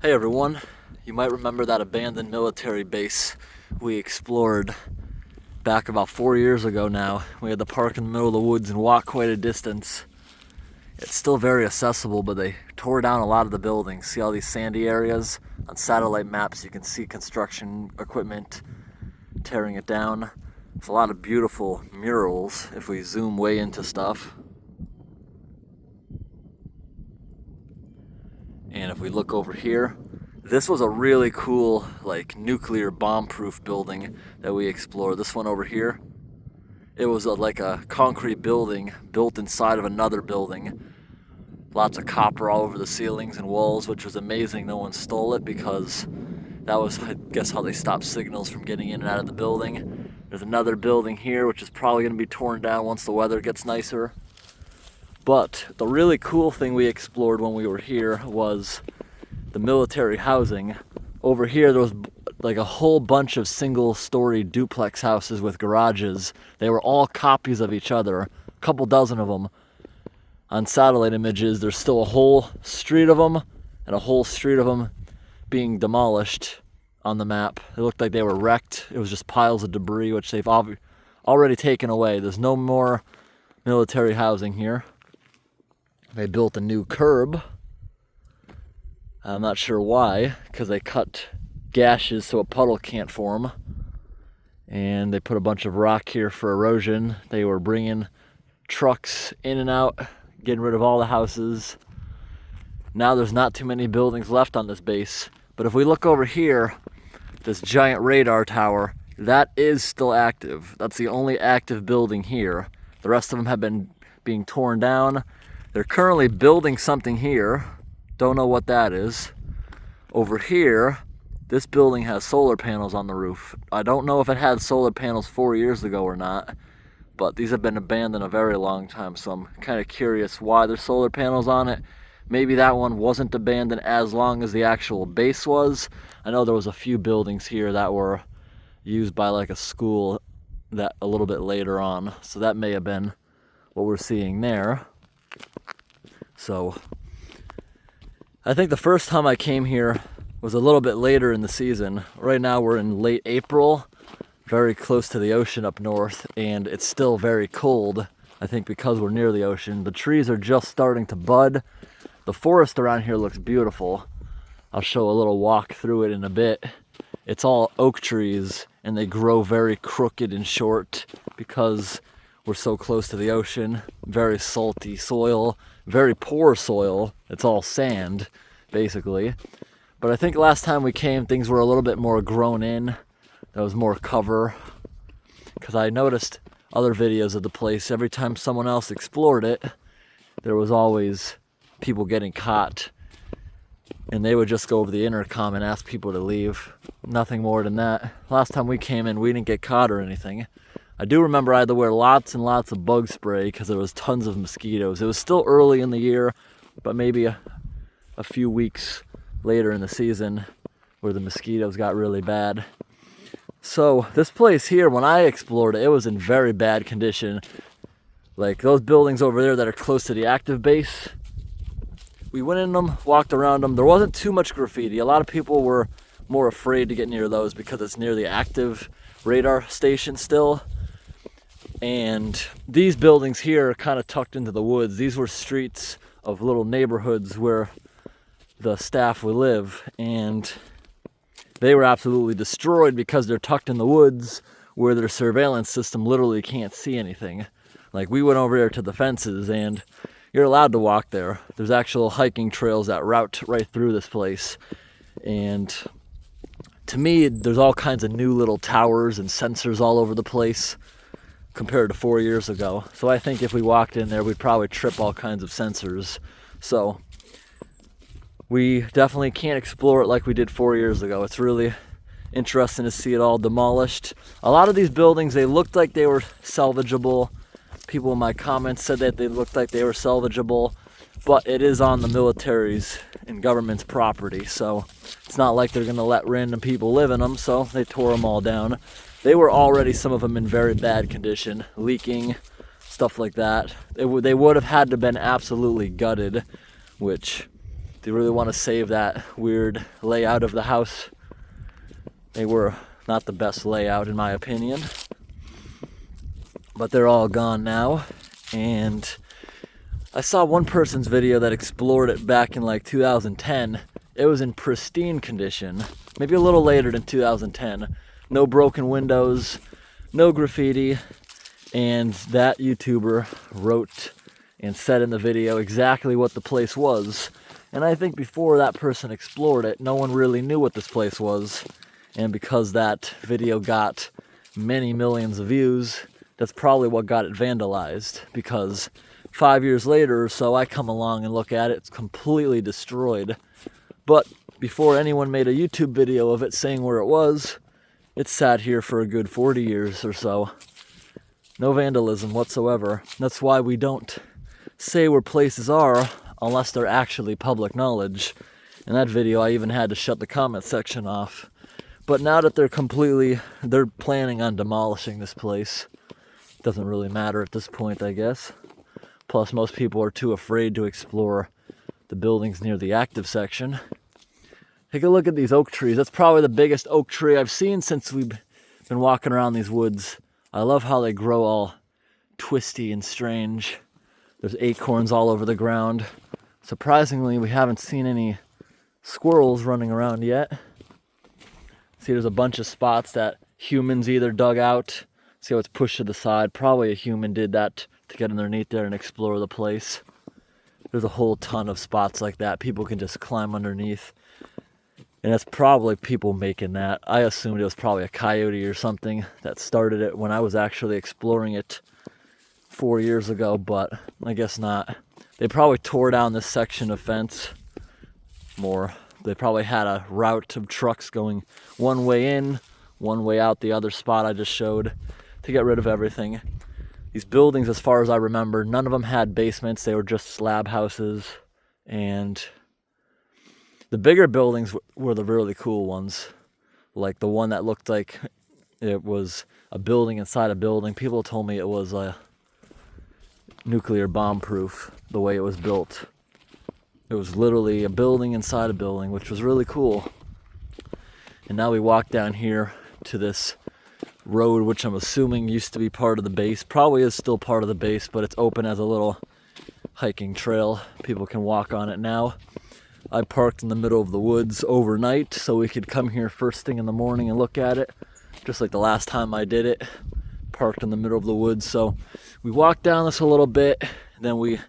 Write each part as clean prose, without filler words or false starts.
Hey everyone, you might remember that abandoned military base we explored back about 4 years ago now. We had to park in the middle of the woods and walk quite a distance. It's still very accessible, but they tore down a lot of the buildings. See all these sandy areas? On satellite maps you can see construction equipment tearing it down. There's a lot of beautiful murals if we zoom way into stuff. And if we look over here, this was a really cool, like, nuclear bomb-proof building that we explored. This one over here, it was like a concrete building built inside of another building. Lots of copper all over the ceilings and walls, which was amazing. No one stole it because that was, I guess, how they stopped signals from getting in and out of the building. There's another building here, which is probably going to be torn down once the weather gets nicer. But the really cool thing we explored when we were here was the military housing. Over here there was like a whole bunch of single-story duplex houses with garages. They were all copies of each other, a couple dozen of them. On satellite images there's still a whole street of them and a whole street of them being demolished on the map. It looked like they were wrecked. It was just piles of debris, which they've already taken away. There's no more military housing here. They built a new curb. I'm not sure why, because they cut gashes so a puddle can't form. And they put a bunch of rock here for erosion. They were bringing trucks in and out, getting rid of all the houses. Now there's not too many buildings left on this base. But if we look over here, this giant radar tower, that is still active. That's the only active building here. The rest of them have been being torn down. They're currently building something here. Don't know what that is. Over here, this building has solar panels on the roof. I don't know if it had solar panels 4 years ago or not, but these have been abandoned a very long time, so I'm kind of curious why there's solar panels on it. Maybe that one wasn't abandoned as long as the actual base was. I know there was a few buildings here that were used by like a school that a little bit later on, so that may have been what we're seeing there. So I think the first time I came here was a little bit later in the season. Right now we're in late April, very close to the ocean up north, and it's still very cold, I think because we're near the ocean. The trees are just starting to bud. The forest around here looks beautiful. I'll show a little walk through it in a bit. It's all oak trees, and they grow very crooked and short because we're so close to the ocean. Very salty soil, very poor soil. It's all sand, basically. But I think last time we came, things were a little bit more grown in. There was more cover. Because I noticed other videos of the place, every time someone else explored it, there was always people getting caught. And they would just go over the intercom and ask people to leave. Nothing more than that. Last time we came in, we didn't get caught or anything. I do remember I had to wear lots and lots of bug spray because there was tons of mosquitoes. It was still early in the year, but maybe a few weeks later in the season where the mosquitoes got really bad. So this place here, when I explored it, it was in very bad condition. Like those buildings over there that are close to the active base, we went in them, walked around them. There wasn't too much graffiti. A lot of people were more afraid to get near those because it's near the active radar station still. And these buildings here are kind of tucked into the woods. These were streets of little neighborhoods where the staff would live, and they were absolutely destroyed because they're tucked in the woods where their surveillance system literally can't see anything. Like we went over there to the fences and you're allowed to walk there. There's actual hiking trails that route right through this place. And to me, there's all kinds of new little towers and sensors all over the place compared to 4 years ago. So I think if we walked in there, we'd probably trip all kinds of sensors. So we definitely can't explore it like we did 4 years ago. It's really interesting to see it all demolished. A lot of these buildings, they looked like they were salvageable. People in my comments said that they looked like they were salvageable, but it is on the military's and government's property, so it's not like they're gonna let random people live in them, so they tore them all down. They were already, some of them, in very bad condition, leaking, stuff like that. They would have had to been absolutely gutted, which They really want to save that weird layout of the house. They were not the best layout in my opinion, but they're all gone now. And I saw one person's video that explored it back in like 2010. It was in pristine condition, maybe a little later than 2010. No broken windows, no graffiti, and that YouTuber wrote and said in the video exactly what the place was. And I think before that person explored it, no one really knew what this place was. And because that video got many millions of views, that's probably what got it vandalized. Because 5 years later or so, I come along and look at it, it's completely destroyed. But before anyone made a YouTube video of it saying where it was, it sat here for a good 40 years or so. No vandalism whatsoever. That's why we don't say where places are unless they're actually public knowledge. In that video, I even had to shut the comment section off. But now that they're planning on demolishing this place, doesn't really matter at this point, I guess. Plus, most people are too afraid to explore the buildings near the active section. Take a look at these oak trees. That's probably the biggest oak tree I've seen since we've been walking around these woods. I love how they grow all twisty and strange. There's acorns all over the ground. Surprisingly, we haven't seen any squirrels running around yet. See, there's a bunch of spots that humans either dug out. See how it's pushed to the side? Probably a human did that to get underneath there and explore the place. There's a whole ton of spots like that. People can just climb underneath. And that's probably people making that. I assumed it was probably a coyote or something that started it when I was actually exploring it 4 years ago, but I guess not. They probably tore down this section of fence more. They probably had a route of trucks going one way in, one way out the other spot I just showed to get rid of everything. These buildings, as far as I remember, none of them had basements. They were just slab houses. And the bigger buildings were the really cool ones. Like the one that looked like it was a building inside a building. People told me it was a nuclear bomb proof, the way it was built. It was literally a building inside a building, which was really cool. And now we walk down here to this road, which I'm assuming used to be part of the base. Probably is still part of the base, but it's open as a little hiking trail. People can walk on it now. I parked in the middle of the woods overnight so we could come here first thing in the morning and look at it. Just like the last time I did it. Parked in the middle of the woods. So we walked down this a little bit, then we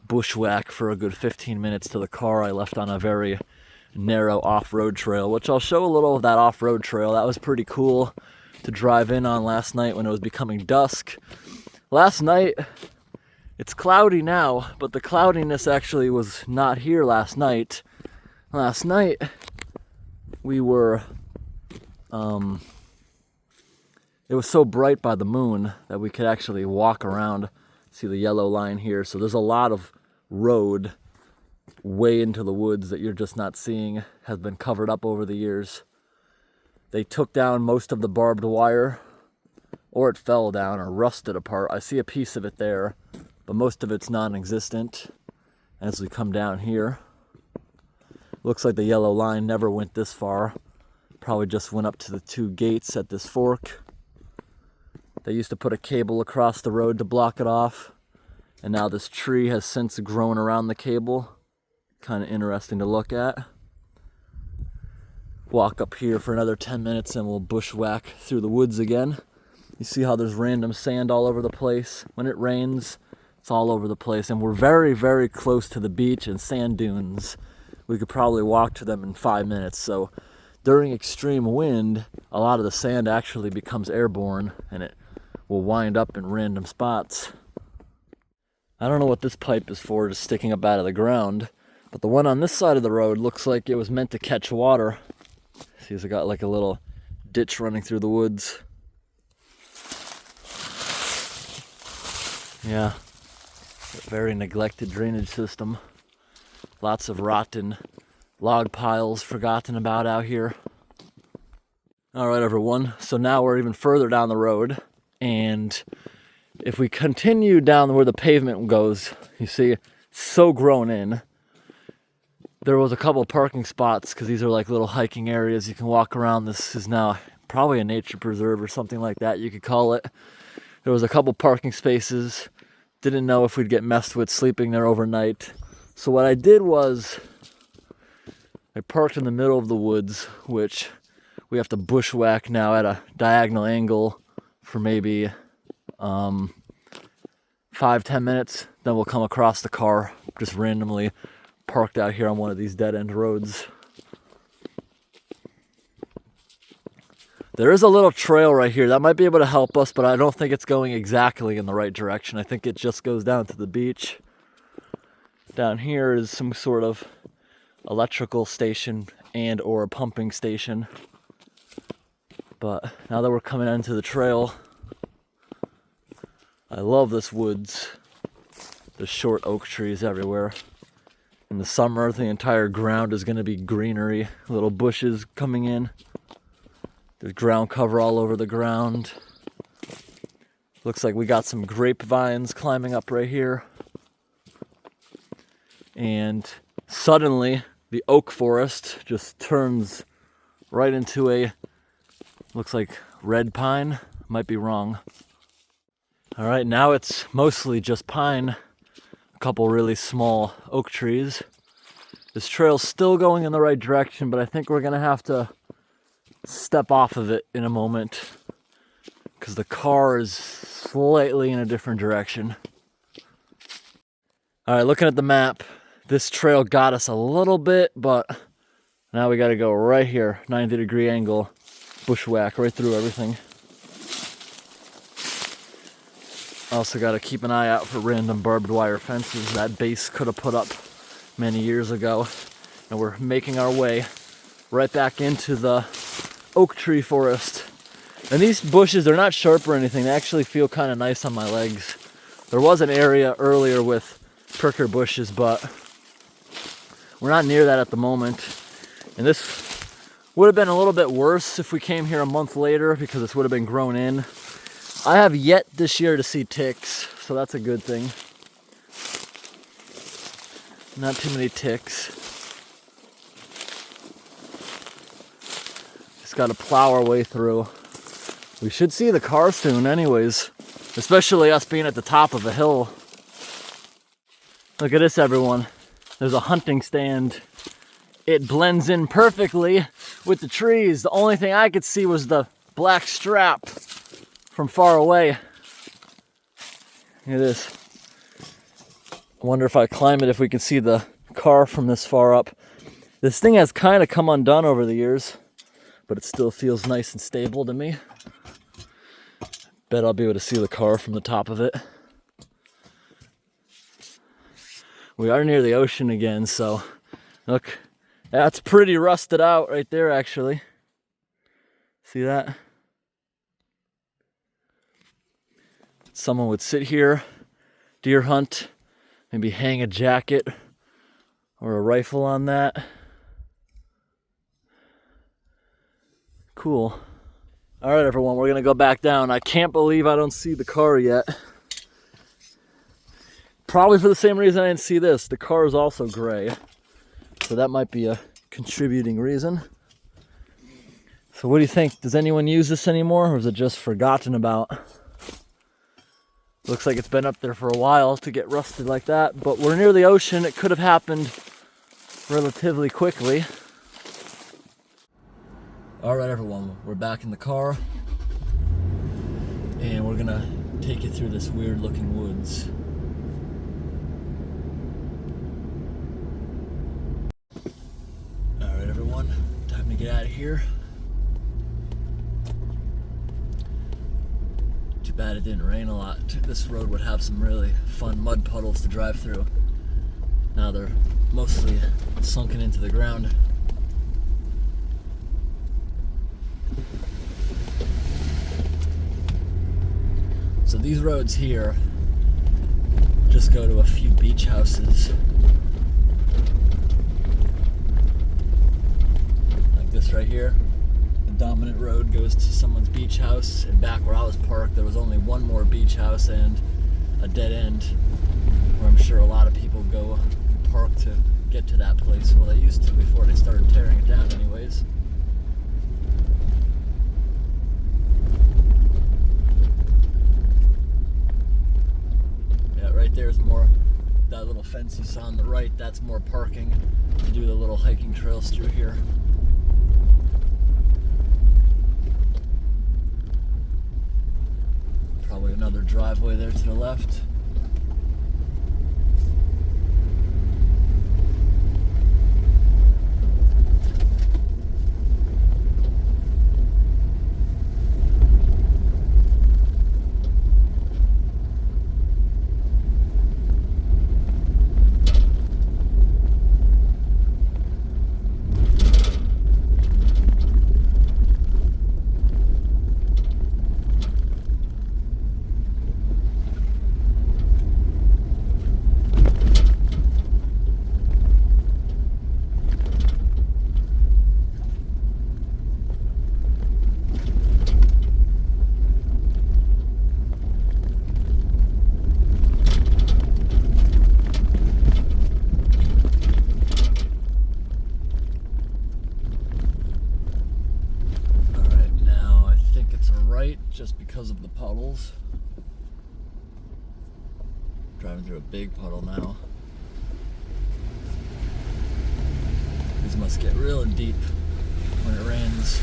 bushwhack for a good 15 minutes to the car I left on a very narrow off-road trail, which I'll show a little of that off-road trail. That was pretty cool to drive in on last night when it was becoming dusk. Last night, it's cloudy now, but the cloudiness actually was not here last night. Last night, we were, it was so bright by the moon that we could actually walk around. See the yellow line here. So there's a lot of road way into the woods that you're just not seeing, has been covered up over the years. They took down most of the barbed wire, or it fell down or rusted apart. I see a piece of it there, but most of it's non-existent. As we come down here, looks like the yellow line never went this far. Probably just went up to the two gates at this fork. They used to put a cable across the road to block it off, and now this tree has since grown around the cable. Kind of interesting to look at. Walk up here for another 10 minutes and we'll bushwhack through the woods again. You see how there's random sand all over the place? When it rains, it's all over the place, and we're very, very close to the beach and sand dunes. We could probably walk to them in 5 minutes. So during extreme wind, a lot of the sand actually becomes airborne and it will wind up in random spots. I don't know what this pipe is for, just sticking up out of the ground, but the one on this side of the road looks like it was meant to catch water. See, it's got like a little ditch running through the woods. Yeah, a very neglected drainage system. Lots of rotten log piles forgotten about out here. All right, everyone, so now we're even further down the road, and if we continue down where the pavement goes, you see, it's so grown in. There was a couple parking spots because these are like little hiking areas you can walk around. This is now probably a nature preserve or something like that you could call it. There was a couple parking spaces. Didn't know if we'd get messed with sleeping there overnight. So what I did was I parked in the middle of the woods, which we have to bushwhack now at a diagonal angle for maybe 5-10 minutes. Then we'll come across the car just randomly parked out here on one of these dead-end roads. There is a little trail right here that might be able to help us, but I don't think it's going exactly in the right direction. I think it just goes down to the beach. Down here is some sort of electrical station and or a pumping station. But now that we're coming into the trail, I love this woods. There's short oak trees everywhere. In the summer, the entire ground is going to be greenery. Little bushes coming in. There's ground cover all over the ground. Looks like we got some grapevines climbing up right here. And suddenly, the oak forest just turns right into a, looks like red pine. Might be wrong. All right, now it's mostly just pine. A couple really small oak trees. This trail's still going in the right direction, but I think we're gonna have to step off of it in a moment because the car is slightly in a different direction. All right, looking at the map, this trail got us a little bit, but now we got to go right here, 90-degree angle, bushwhack right through everything. Also got to keep an eye out for random barbed wire fences that base could have put up many years ago. And we're making our way right back into the oak tree forest. And these bushes, they're not sharp or anything. They actually feel kind of nice on my legs. There was an area earlier with pricker bushes, but we're not near that at the moment. And this would have been a little bit worse if we came here a month later because this would have been grown in. I have yet this year to see ticks, so that's a good thing. Not too many ticks. Just got to plow our way through. We should see the car soon anyways, especially us being at the top of a hill. Look at this, everyone. There's a hunting stand. It blends in perfectly with the trees. The only thing I could see was the black strap from far away. Look at this. I wonder if I climb it, if we can see the car from this far up. This thing has kind of come undone over the years, but it still feels nice and stable to me. Bet I'll be able to see the car from the top of it. We are near the ocean again, so look, that's pretty rusted out right there actually. See that? Someone would sit here, deer hunt, maybe hang a jacket or a rifle on that. Cool. All right, everyone, we're gonna go back down. I can't believe I don't see the car yet. Probably for the same reason I didn't see this. The car is also gray, so that might be a contributing reason. So what do you think? Does anyone use this anymore, or is it just forgotten about? Looks like it's been up there for a while to get rusted like that, but we're near the ocean. It could have happened relatively quickly. All right, everyone, we're back in the car, and we're gonna take you through this weird looking woods. All right, everyone, time to get out of here. Too bad it didn't rain a lot. This road would have some really fun mud puddles to drive through. Now they're mostly sunken into the ground. So these roads here just go to a few beach houses. Like this right here. The dominant road goes to someone's beach house, and back where I was parked there was only one more beach house and a dead end where I'm sure a lot of people go park to get to that place. Well, they used to before they started tearing it down anyways. Yeah, right there's more, that little fence you saw on the right, that's more parking to do the little hiking trails through here. Probably another driveway there to the left. Just because of the puddles. Driving through a big puddle now. These must get real deep when it rains.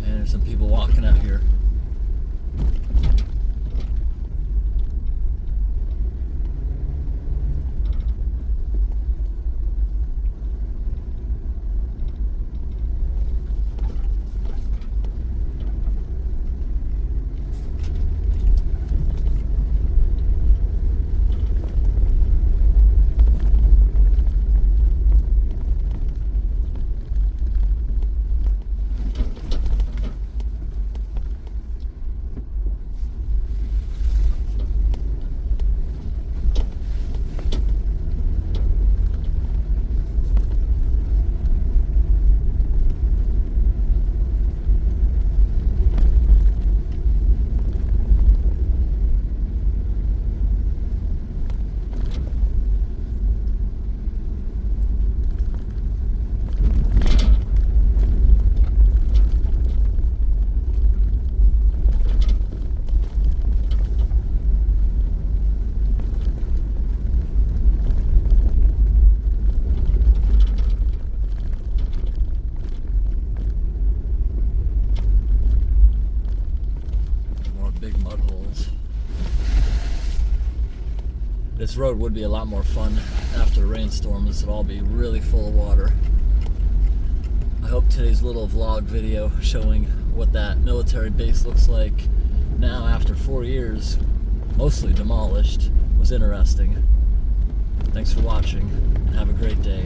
And there's some people walking out here. This road would be a lot more fun after the rainstorm. This would all be really full of water. I hope today's little vlog video showing what that military base looks like now after 4 years, mostly demolished, was interesting. Thanks for watching and have a great day.